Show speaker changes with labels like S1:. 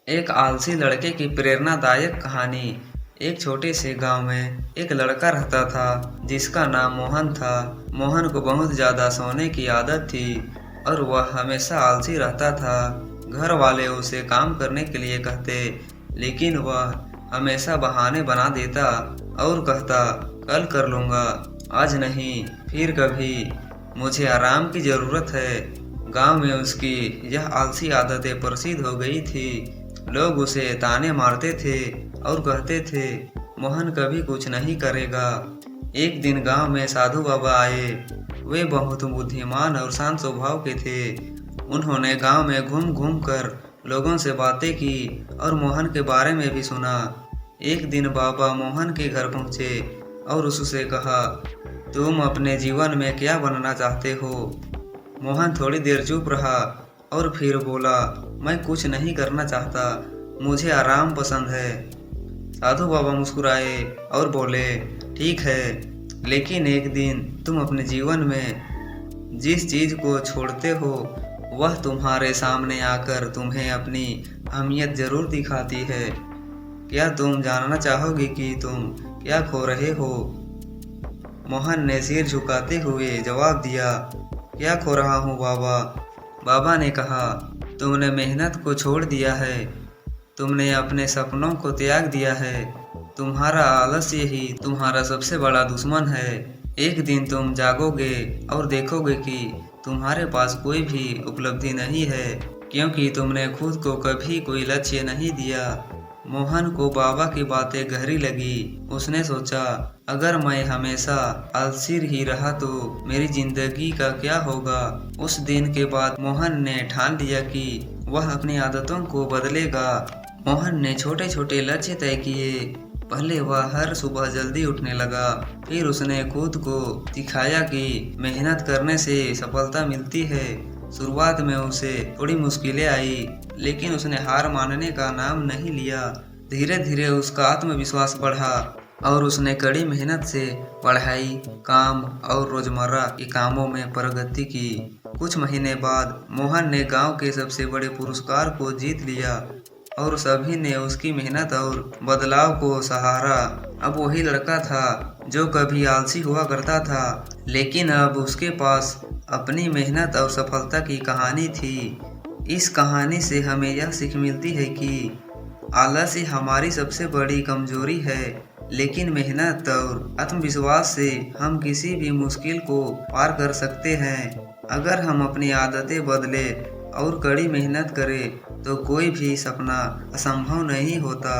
S1: एक आलसी लड़के की प्रेरणादायक कहानी। एक छोटे से गांव में एक लड़का रहता था जिसका नाम मोहन था। मोहन को बहुत ज्यादा सोने की आदत थी और वह हमेशा आलसी रहता था। घर वाले उसे काम करने के लिए कहते, लेकिन वह हमेशा बहाने बना देता और कहता, कल कर लूंगा, आज नहीं, फिर कभी, मुझे आराम की जरूरत है। गांव में उसकी यह आलसी आदतें प्रसिद्ध हो गई थी। लोग उसे ताने मारते थे और कहते थे, मोहन कभी कुछ नहीं करेगा। एक दिन गांव में साधु बाबा आए। वे बहुत बुद्धिमान और शांत स्वभाव के थे। उन्होंने गांव में घूम घूम कर लोगों से बातें की और मोहन के बारे में भी सुना। एक दिन बाबा मोहन के घर पहुंचे और उससे कहा, तुम अपने जीवन में क्या बनना चाहते हो? मोहन थोड़ी देर चुप रहा और फिर बोला, मैं कुछ नहीं करना चाहता, मुझे आराम पसंद है। साधु बाबा मुस्कुराए और बोले, ठीक है, लेकिन एक दिन तुम अपने जीवन में जिस चीज को छोड़ते हो वह तुम्हारे सामने आकर तुम्हें अपनी अहमियत जरूर दिखाती है। क्या तुम जानना चाहोगे कि तुम क्या खो रहे हो? मोहन ने सिर झुकाते हुए जवाब दिया, क्या खो रहा हूँ बाबा? बाबा ने कहा, तुमने मेहनत को छोड़ दिया है, तुमने अपने सपनों को त्याग दिया है। तुम्हारा आलस्य ही तुम्हारा सबसे बड़ा दुश्मन है। एक दिन तुम जागोगे और देखोगे कि तुम्हारे पास कोई भी उपलब्धि नहीं है, क्योंकि तुमने खुद को कभी कोई लक्ष्य नहीं दिया। मोहन को बाबा की बातें गहरी लगी। उसने सोचा, अगर मैं हमेशा आलसी ही रहा तो मेरी जिंदगी का क्या होगा? उस दिन के बाद मोहन ने ठान लिया कि वह अपनी आदतों को बदलेगा। मोहन ने छोटे छोटे लक्ष्य तय किए। पहले वह हर सुबह जल्दी उठने लगा। फिर उसने खुद को दिखाया कि मेहनत करने से सफलता मिलती है। शुरुआत में उसे थोड़ी मुश्किलें आई, लेकिन उसने हार मानने का नाम नहीं लिया। धीरे धीरे उसका आत्मविश्वास बढ़ा और उसने कड़ी मेहनत से पढ़ाई, काम और रोजमर्रा के कामों में प्रगति की। कुछ महीने बाद मोहन ने गांव के सबसे बड़े पुरस्कार को जीत लिया और सभी ने उसकी मेहनत और बदलाव को सहारा। अब वही लड़का था जो कभी आलसी हुआ करता था, लेकिन अब उसके पास अपनी मेहनत और सफलता की कहानी थी। इस कहानी से हमें यह सीख मिलती है कि आलस्य हमारी सबसे बड़ी कमजोरी है, लेकिन मेहनत और आत्मविश्वास से हम किसी भी मुश्किल को पार कर सकते हैं। अगर हम अपनी आदतें बदले और कड़ी मेहनत करें तो कोई भी सपना असंभव नहीं होता।